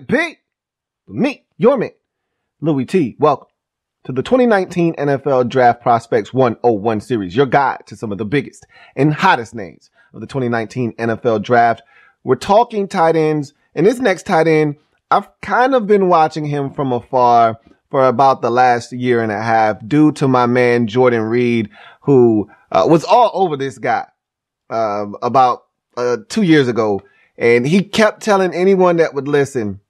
Pete. Me, your man, Louis T. Welcome to the 2019 NFL Draft Prospects 101 series, your guide to some of the biggest and hottest names of the 2019 NFL Draft. We're talking tight ends, and this next tight end, I've kind of been watching him from afar for about the last year and a half due to my man Jordan Reed, who was all over this guy about 2 years ago. And he kept telling anyone that would listen,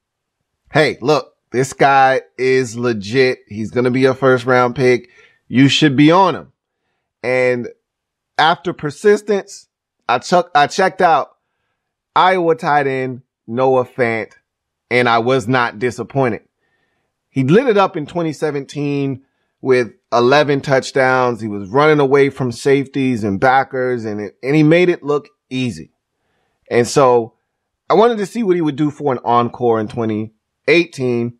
hey, look, this guy is legit. He's going to be a first round pick. You should be on him. And after persistence, I checked out Iowa tight end Noah Fant, and I was not disappointed. He lit it up in 2017 with 11 touchdowns. He was running away from safeties and backers, and he made it look easy. And so I wanted to see what he would do for an encore in 2018.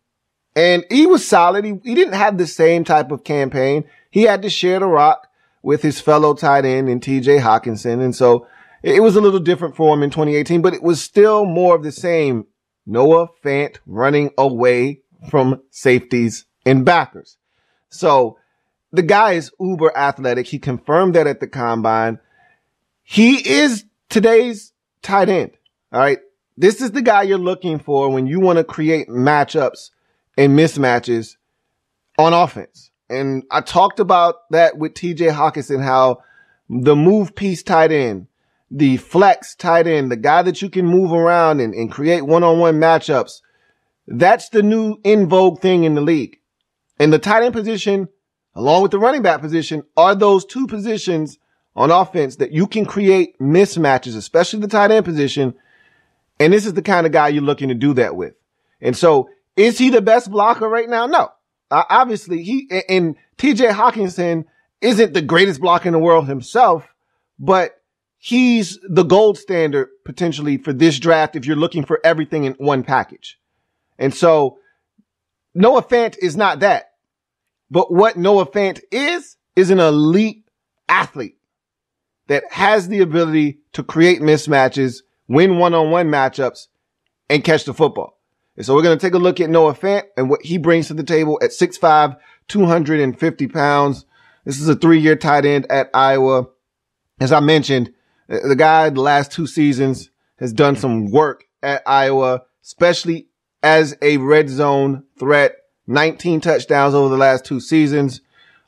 And he was solid. He didn't have the same type of campaign. He had to share the rock with his fellow tight end in TJ Hawkinson. And so it was a little different for him in 2018, but it was still more of the same. Noah Fant running away from safeties and backers. So the guy is uber athletic. He confirmed that at the combine. He is today's tight end. All right. This is the guy you're looking for when you want to create matchups and mismatches on offense. And I talked about that with TJ Hawkinson, how the move piece tight end, the flex tight end, the guy that you can move around and create one-on-one matchups, that's the new in vogue thing in the league. And the tight end position, along with the running back position, are those two positions on offense that you can create mismatches, especially the tight end position. And this is the kind of guy you're looking to do that with. And so is he the best blocker right now? No. Obviously, and TJ Hawkinson isn't the greatest blocker in the world himself, but he's the gold standard potentially for this draft if you're looking for everything in one package. And so Noah Fant is not that. But what Noah Fant is an elite athlete that has the ability to create mismatches, win one-on-one matchups, and catch the football. And so we're going to take a look at Noah Fant and what he brings to the table at 6'5", 250 pounds. This is a 3-year tight end at Iowa. As I mentioned, the guy the last 2 seasons has done some work at Iowa, especially as a red zone threat. 19 touchdowns over the last 2 seasons,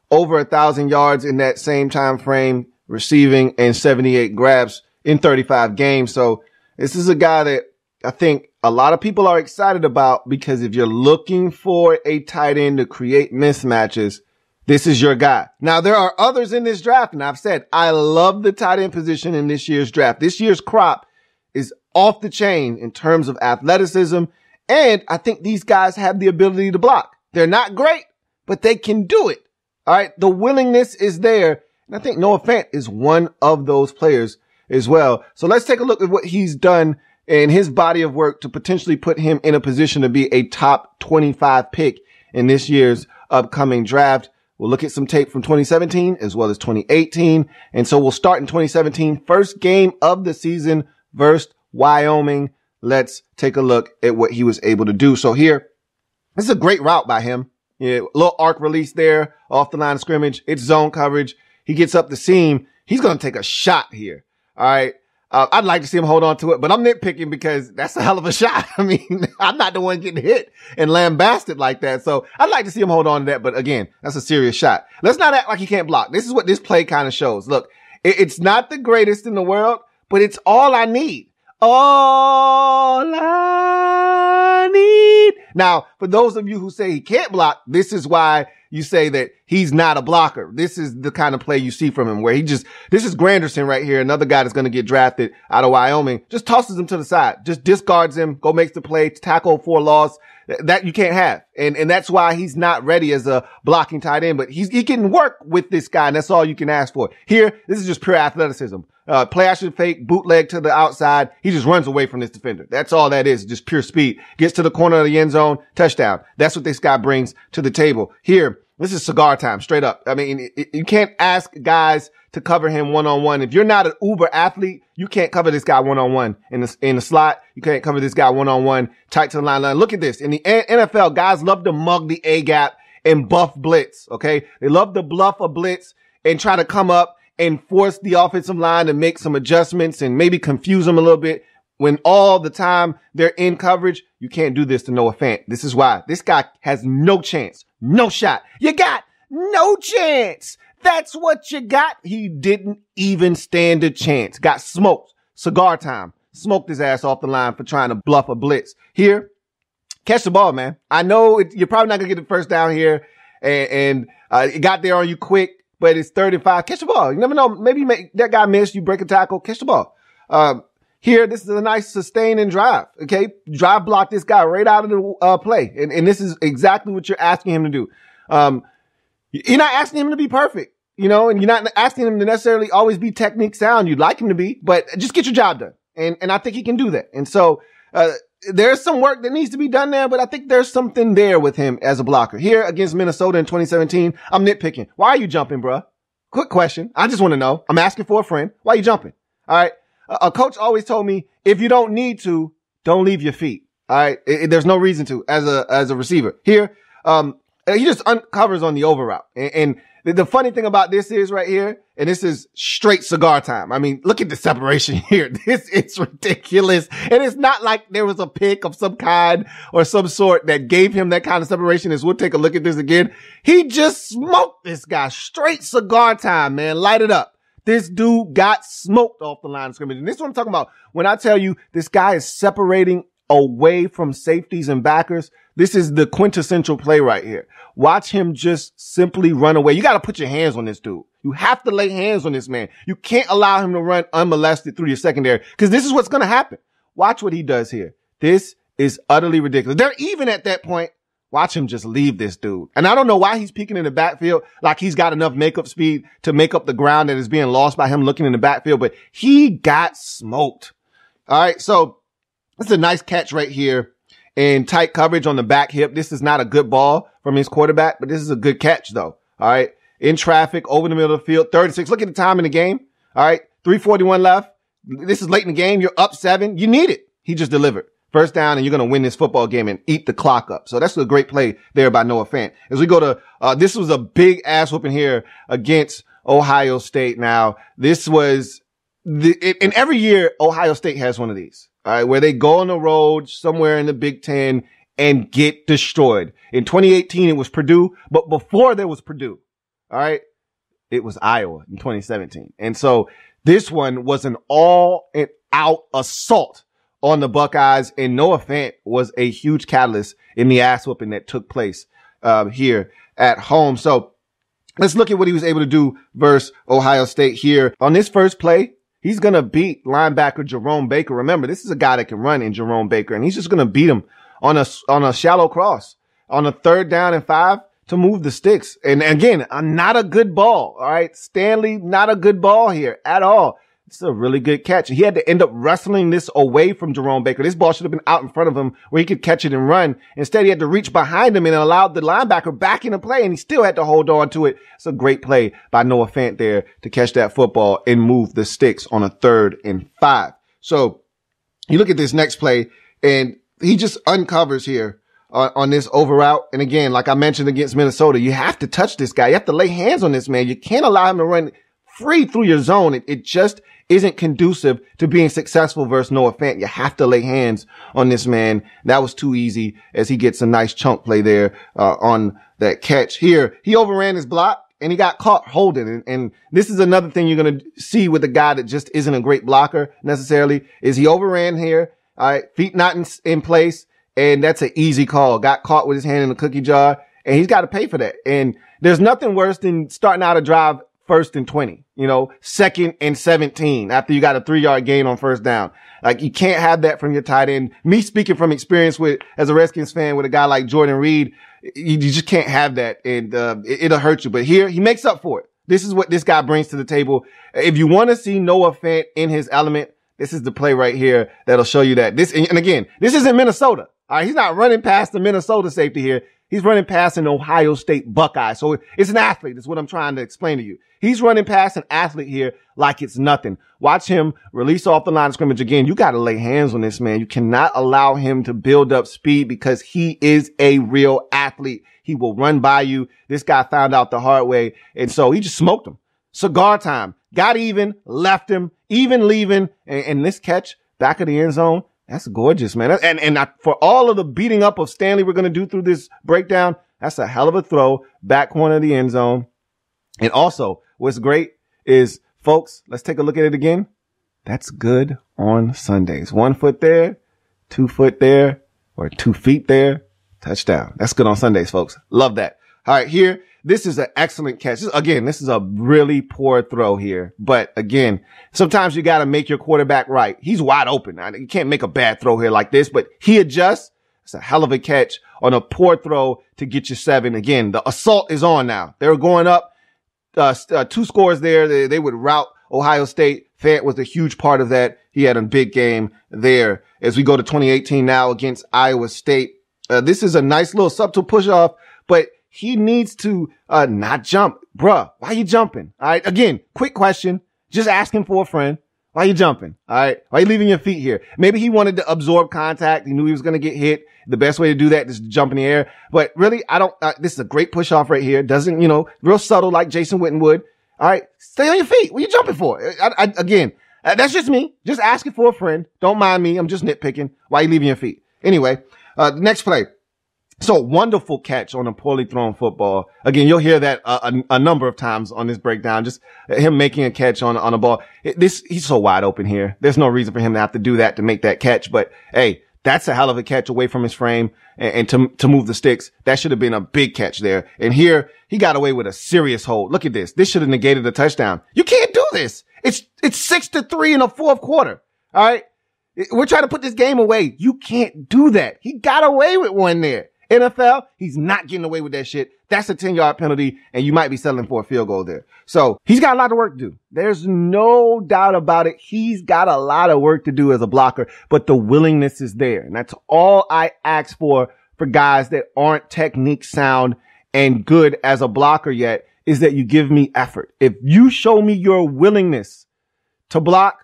over 1,000 yards in that same time frame, receiving, and 78 grabs in 35 games. So this is a guy that I think a lot of people are excited about, because if you're looking for a tight end to create mismatches, this is your guy. Now, there are others in this draft, and I've said I love the tight end position in this year's draft. This year's crop is off the chain in terms of athleticism, and I think these guys have the ability to block. They're not great, but they can do it. All right. The willingness is there. And I think Noah Fant is one of those players as well. So let's take a look at what he's done in his body of work to potentially put him in a position to be a top 25 pick in this year's upcoming draft. We'll look at some tape from 2017 as well as 2018. And so we'll start in 2017, first game of the season versus Wyoming. Let's take a look at what he was able to do. So here, this is a great route by him. Yeah, little arc release there off the line of scrimmage. It's zone coverage. He gets up the seam. He's going to take a shot here. All right. I'd like to see him hold on to it, but I'm nitpicking because that's a hell of a shot. I mean, I'm not the one getting hit and lambasted like that. So I'd like to see him hold on to that. But again, that's a serious shot. Let's not act like he can't block. This is what this play kind of shows. Look, it's not the greatest in the world, but it's all I need. All I need. Now, for those of you who say he can't block, this is why you say that he's not a blocker. This is the kind of play you see from him where this is Granderson right here. Another guy that's going to get drafted out of Wyoming, just tosses him to the side, just discards him, go makes the play, tackle for loss. That you can't have. And that's why he's not ready as a blocking tight end, but he can work with this guy, and that's all you can ask for. Here, this is just pure athleticism. Play action fake, bootleg to the outside. He just runs away from this defender. That's all that is, just pure speed. Gets to the corner of the end zone, touchdown. That's what this guy brings to the table. Here, this is cigar time, straight up. I mean, you can't ask guys to cover him one-on-one. If you're not an uber athlete, you can't cover this guy one-on-one in the slot. You can't cover this guy one-on-one tight to the line. Look at this. In the NFL, guys love to mug the A-gap and buff blitz, okay? They love to bluff a blitz and try to come up and force the offensive line to make some adjustments and maybe confuse them a little bit. When all the time they're in coverage, you can't do this to Noah Fant. This is why. This guy has no chance, no shot. You got no chance. That's what you got. He didn't even stand a chance. Got smoked. Cigar time. Smoked his ass off the line for trying to bluff a blitz. Here, catch the ball, man. I know you're probably not going to get the first down here and it got there on you quick. But it's 35. Catch the ball. You never know. Maybe that guy missed. You break a tackle. Catch the ball. Here, this is a nice sustaining drive. Okay. Drive block this guy right out of the play. And this is exactly what you're asking him to do. You're not asking him to be perfect, and you're not asking him to necessarily always be technique sound. You'd like him to be, but just get your job done. And I think he can do that. And so, there's some work that needs to be done there, but I think there's something there with him as a blocker. Here against Minnesota in 2017, I'm nitpicking. Why are you jumping, bruh? Quick question. I just want to know. I'm asking for a friend. Why are you jumping? All right. A coach always told me, if you don't need to, don't leave your feet. All right. There's no reason to as a receiver. Here, he just uncovers on the over route. And the funny thing about this is right here, and this is straight cigar time. I mean, look at the separation here. It's ridiculous. And it's not like there was a pick of some kind or some sort that gave him that kind of separation. As we'll take a look at this again. He just smoked this guy. Straight cigar time, man. Light it up. This dude got smoked off the line of scrimmage. And this is what I'm talking about. When I tell you this guy is separating away from safeties and backers, this is the quintessential play right here. Watch him just simply run away. You got to put your hands on this dude. You have to lay hands on this man. You can't allow him to run unmolested through your secondary because this is what's going to happen. Watch what he does here. This is utterly ridiculous. They're even at that point. Watch him just leave this dude. And I don't know why he's peeking in the backfield like he's got enough makeup speed to make up the ground that is being lost by him looking in the backfield, but he got smoked. All right. So this is a nice catch right here in tight coverage on the back hip. This is not a good ball from his quarterback, but this is a good catch though. All right. In traffic over the middle of the field, 36. Look at the time in the game. All right. 3:41 left. This is late in the game. You're up 7. You need it. He just delivered. First down, and you're going to win this football game and eat the clock up. So that's a great play there by Noah Fant. As we go to, this was a big ass whooping here against Ohio State. Now, this was and every year Ohio State has one of these, all right, where they go on the road somewhere in the Big Ten and get destroyed. In 2018, it was Purdue, but before there was Purdue, all right, it was Iowa in 2017. And so this one was an all out assault on the Buckeyes, and Noah Fant was a huge catalyst in the ass whooping that took place here at home. So let's look at what he was able to do versus Ohio State here. On this first play, he's going to beat linebacker Jerome Baker. Remember, this is a guy that can run in Jerome Baker, and he's just going to beat him on a shallow cross on a 3rd down and 5 to move the sticks. And again, not a good ball. All right. Stanley, not a good ball here at all. It's a really good catch. He had to end up wrestling this away from Jerome Baker. This ball should have been out in front of him where he could catch it and run. Instead, he had to reach behind him and allowed the linebacker back into play, and he still had to hold on to it. It's a great play by Noah Fant there to catch that football and move the sticks on a 3rd and 5. So you look at this next play, and he just uncovers here on this over route. And again, like I mentioned against Minnesota, you have to touch this guy. You have to lay hands on this man. You can't allow him to run free through your zone. It just isn't conducive to being successful versus Noah Fant. You have to lay hands on this man. That was too easy as he gets a nice chunk play there on that catch. Here, he overran his block and he got caught holding. And this is another thing you're going to see with a guy that just isn't a great blocker necessarily, is he overran here. All right, feet not in place, and that's an easy call. Got caught with his hand in the cookie jar, and he's got to pay for that. And there's nothing worse than starting out a drive 1st and 20, 2nd and 17 after you got a 3-yard gain on 1st down. Like, you can't have that from your tight end. Me speaking from experience as a Redskins fan with a guy like Jordan Reed, you just can't have that, and it'll hurt you. But here, he makes up for it. This is what this guy brings to the table. If you want to see Noah Fant in his element, this is the play right here that'll show you that. And again, this isn't Minnesota. All right. He's not running past the Minnesota safety here. He's running past an Ohio State Buckeye. So it's an athlete. That's what I'm trying to explain to you. He's running past an athlete here like it's nothing. Watch him release off the line of scrimmage again. You got to lay hands on this man. You cannot allow him to build up speed because he is a real athlete. He will run by you. This guy found out the hard way. And so he just smoked him. Cigar time. Got even, left him, even leaving. And this catch back of the end zone. That's gorgeous, man. For all of the beating up of Stanley we're going to do through this breakdown, that's a hell of a throw, back corner of the end zone. And also, what's great is, folks, let's take a look at it again. That's good on Sundays. 1 foot there, 2 foot there, or 2 feet there. Touchdown. That's good on Sundays, folks. Love that. All right, here. This is an excellent catch. This is a really poor throw here. But again, sometimes you got to make your quarterback right. He's wide open. You can't make a bad throw here like this, but he adjusts. It's a hell of a catch on a poor throw to get you 7. Again, the assault is on now. They're going up 2 scores there. They would rout Ohio State. Fant was a huge part of that. He had a big game there. As we go to 2018 now against Iowa State, this is a nice little subtle push off, but he needs to not jump. Bruh, why you jumping? All right. Again, quick question. Just asking for a friend. Why you jumping? All right. Why you leaving your feet here? Maybe he wanted to absorb contact. He knew he was going to get hit. The best way to do that is to jump in the air. But really, this is a great push off right here. Doesn't, real subtle like Jason Witten would. All right. Stay on your feet. What are you jumping for? Again, that's just me. Just asking for a friend. Don't mind me. I'm just nitpicking. Why you leaving your feet? Anyway, the next play. So wonderful catch on a poorly thrown football. Again, you'll hear that a number of times on this breakdown. Just him making a catch on a ball. He's so wide open here. There's no reason for him to have to do that to make that catch. But hey, that's a hell of a catch away from his frame and to move the sticks. That should have been a big catch there. And here he got away with a serious hold. Look at this. This should have negated a touchdown. You can't do this. It's 6-3 in the fourth quarter. All right. We're trying to put this game away. You can't do that. He got away with one there. NFL, he's not getting away with that shit. That's a 10-yard penalty, and you might be settling for a field goal there. So he's got a lot of work to do. There's no doubt about it. He's got a lot of work to do as a blocker, but the willingness is there. And that's all I ask for guys that aren't technique sound and good as a blocker yet, is that you give me effort. If you show me your willingness to block,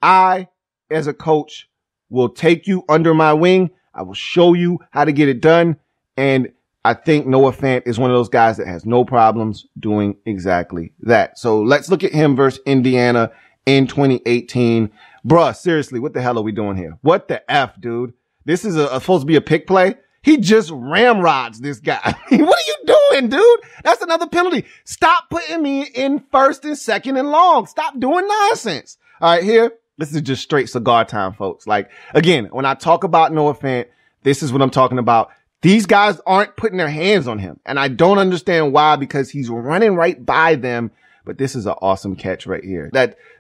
I, as a coach, will take you under my wing. I will show you how to get it done. And I think Noah Fant is one of those guys that has no problems doing exactly that. So let's look at him versus Indiana in 2018. Bruh, seriously, what the hell are we doing here? What the F, dude? This is supposed to be a pick play. He just ramrods this guy. What are you doing, dude? That's another penalty. Stop putting me in first and second and long. Stop doing nonsense. All right, here. This is just straight cigar time, folks. Like, again, when I talk about Noah Fant, this is what I'm talking about. These guys aren't putting their hands on him. And I don't understand why, because he's running right by them. But this is an awesome catch right here.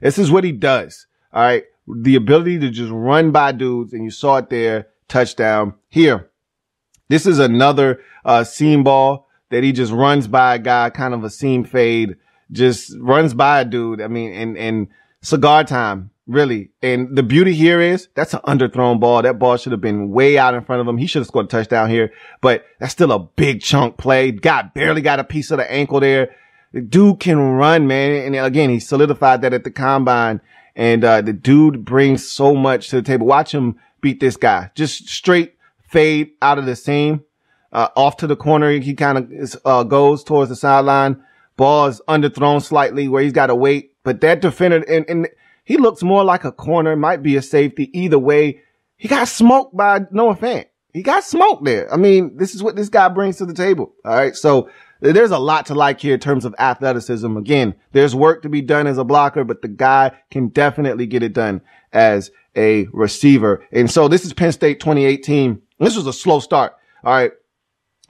This is what he does. All right. The ability to just run by dudes. And you saw it there. Touchdown. Here. This is another seam ball that he just runs by a guy, kind of a seam fade. Just runs by a dude. I mean, and cigar time. Really. And the beauty here is that's an underthrown ball. That ball should have been way out in front of him. He should have scored a touchdown here, but that's still a big chunk play. Barely got a piece of the ankle there. The dude can run, man. And again, he solidified that at the combine. And the dude brings so much to the table. Watch him beat this guy. Just straight fade out of the seam, off to the corner. He kind of goes towards the sideline. Ball is underthrown slightly where he's got to wait. But that defender, and he looks more like a corner, might be a safety. Either way, he got smoked by Noah Fant. He got smoked there. I mean, this is what this guy brings to the table. All right. So there's a lot to like here in terms of athleticism. Again, there's work to be done as a blocker, but the guy can definitely get it done as a receiver. And so this is Penn State 2018. This was a slow start. All right.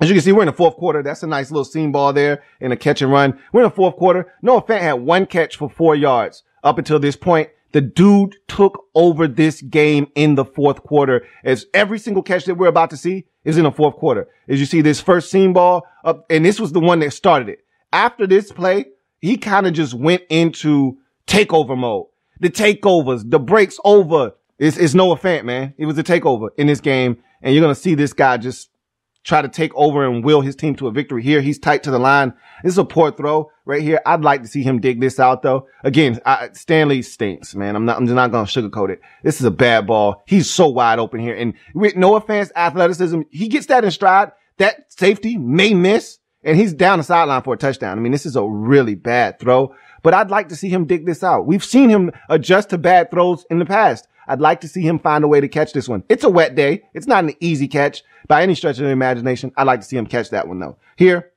As you can see, we're in the fourth quarter. That's a nice little seam ball there and a catch and run. We're in the fourth quarter. Noah Fant had 1 catch for 4 yards. Up until this point, the dude took over this game in the fourth quarter, as every single catch that we're about to see is in the fourth quarter. As you see this first seam ball up, and this was the one that started it. After this play, he kind of just went into takeover mode. The takeovers, the breaks over. It's Noah Fant, man. It was a takeover in this game. And you're going to see this guy just try to take over and will his team to a victory here. He's tight to the line. This is a poor throw right here. I'd like to see him dig this out though. Again, Stanley stinks, man. I'm just not going to sugarcoat it. This is a bad ball. He's so wide open here. And with Noah Fant's athleticism, he gets that in stride. That safety may miss and he's down the sideline for a touchdown. I mean, this is a really bad throw, but I'd like to see him dig this out. We've seen him adjust to bad throws in the past. I'd like to see him find a way to catch this one. It's a wet day. It's not an easy catch by any stretch of the imagination. I'd like to see him catch that one though. Here,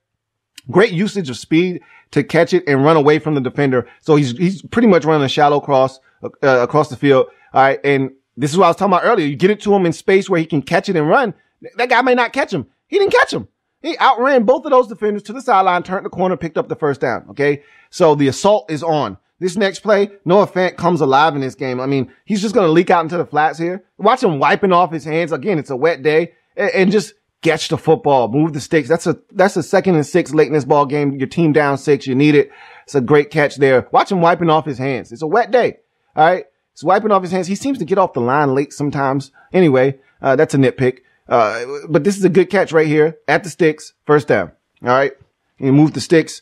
great usage of speed to catch it and run away from the defender. So he's pretty much running a shallow cross, across the field. All right. And this is what I was talking about earlier. You get it to him in space where he can catch it and run. That guy may not catch him. He didn't catch him. He outran both of those defenders to the sideline, turned the corner, picked up the first down. Okay. So the assault is on. This next play, Noah Fant comes alive in this game. I mean, he's just going to leak out into the flats here. Watch him wiping off his hands. Again, it's a wet day and just catch the football, move the sticks. That's a 2nd and 6 late in this ball game. Your team down 6. You need it. It's a great catch there. Watch him wiping off his hands. It's a wet day. All right. He's wiping off his hands. He seems to get off the line late sometimes. Anyway, that's a nitpick. But this is a good catch right here at the sticks. First down. All right. You move the sticks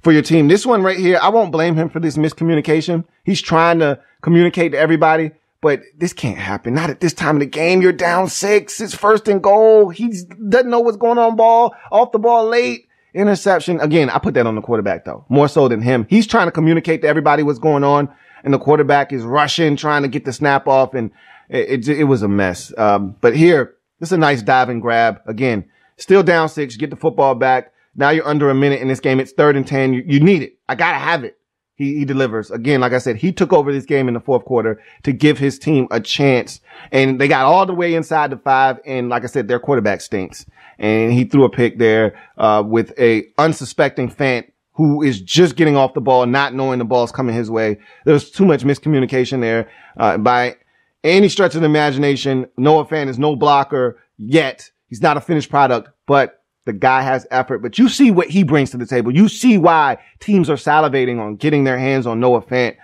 for your team. This one right here, I won't blame him for this miscommunication. He's trying to communicate to everybody, but this can't happen. Not at this time of the game. You're down 6. It's 1st and goal. He doesn't know what's going on off the ball late. Interception. Again, I put that on the quarterback though, more so than him. He's trying to communicate to everybody what's going on, and the quarterback is rushing, trying to get the snap off, and it was a mess. But here, this is a nice dive and grab. Again, still down 6. Get the football back. Now you're under a minute in this game. It's 3rd and 10. You need it. I gotta have it. He delivers. Again, like I said, he took over this game in the 4th quarter to give his team a chance. And they got all the way inside the 5. And like I said, their quarterback stinks. And he threw a pick there, with a unsuspecting Fant who is just getting off the ball, not knowing the ball's coming his way. There's too much miscommunication there. By any stretch of the imagination, Noah Fant is no blocker yet. He's not a finished product, but the guy has effort, but you see what he brings to the table. You see why teams are salivating on getting their hands on Noah Fant,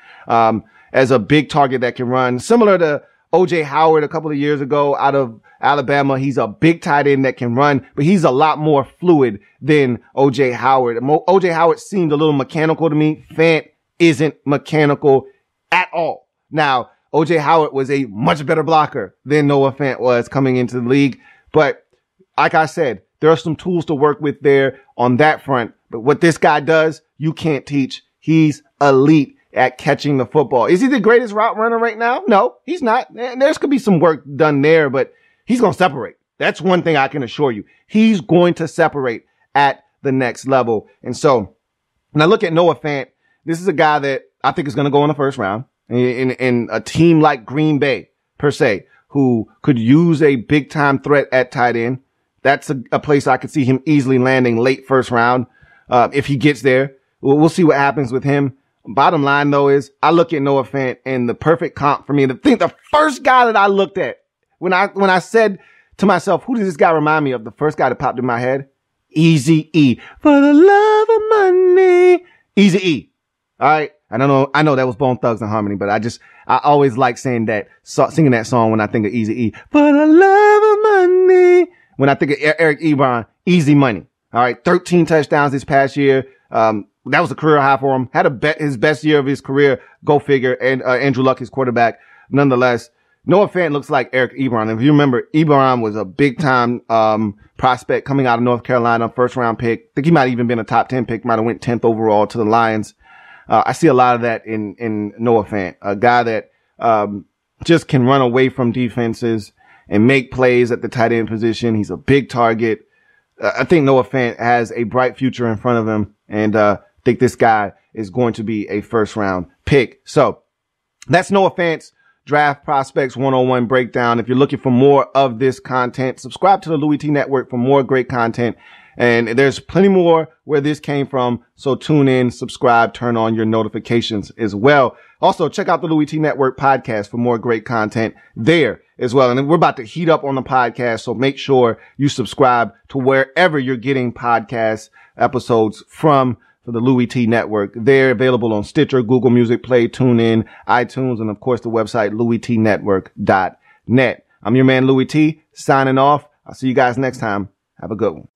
as a big target that can run. Similar to O.J. Howard a couple of years ago out of Alabama. He's a big tight end that can run, but he's a lot more fluid than O.J. Howard. O.J. Howard seemed a little mechanical to me. Fant isn't mechanical at all. Now, O.J. Howard was a much better blocker than Noah Fant was coming into the league, but like I said, there are some tools to work with there on that front. But what this guy does, you can't teach. He's elite at catching the football. Is he the greatest route runner right now? No, he's not. There's could be some work done there, but he's going to separate. That's one thing I can assure you. He's going to separate at the next level. And so when I look at Noah Fant, this is a guy that I think is going to go in the 1st round in a team like Green Bay per se, who could use a big time threat at tight end. That's a place I could see him easily landing late 1st round. If he gets there, we'll see what happens with him. Bottom line though is I look at Noah Fant and the perfect comp for me. The first guy that I looked at when I said to myself, who does this guy remind me of? The first guy that popped in my head, Eazy-E. For the love of money, Eazy-E. All right. I know that was Bone Thugs and Harmony, but I always like singing that song when I think of Eazy-E. For the love of money. When I think of Eric Ebron, easy money. All right. 13 touchdowns this past year. That was a career high for him. Had his best year of his career. Go figure. And, Andrew Luck, his quarterback. Nonetheless, Noah Fant looks like Eric Ebron. If you remember, Ebron was a big time, prospect coming out of North Carolina, 1st round pick. I think he might have even been a top 10 pick, might have went 10th overall to the Lions. I see a lot of that in Noah Fant, a guy that, just can run away from defenses and make plays at the tight end position. He's a big target. I think Noah Fant has a bright future in front of him, and think this guy is going to be a 1st round pick. So that's Noah Fant's Draft Prospects 101 breakdown. If you're looking for more of this content, subscribe to the Louis T Network for more great content. And there's plenty more where this came from. So tune in, subscribe, turn on your notifications as well. Also, check out the Louis T Network podcast for more great content there as well. And we're about to heat up on the podcast. So make sure you subscribe to wherever you're getting podcast episodes from for the Louis T Network. They're available on Stitcher, Google Music Play, TuneIn, iTunes, and of course the website louistnetwork.net. I'm your man Louis T, signing off. I'll see you guys next time. Have a good one.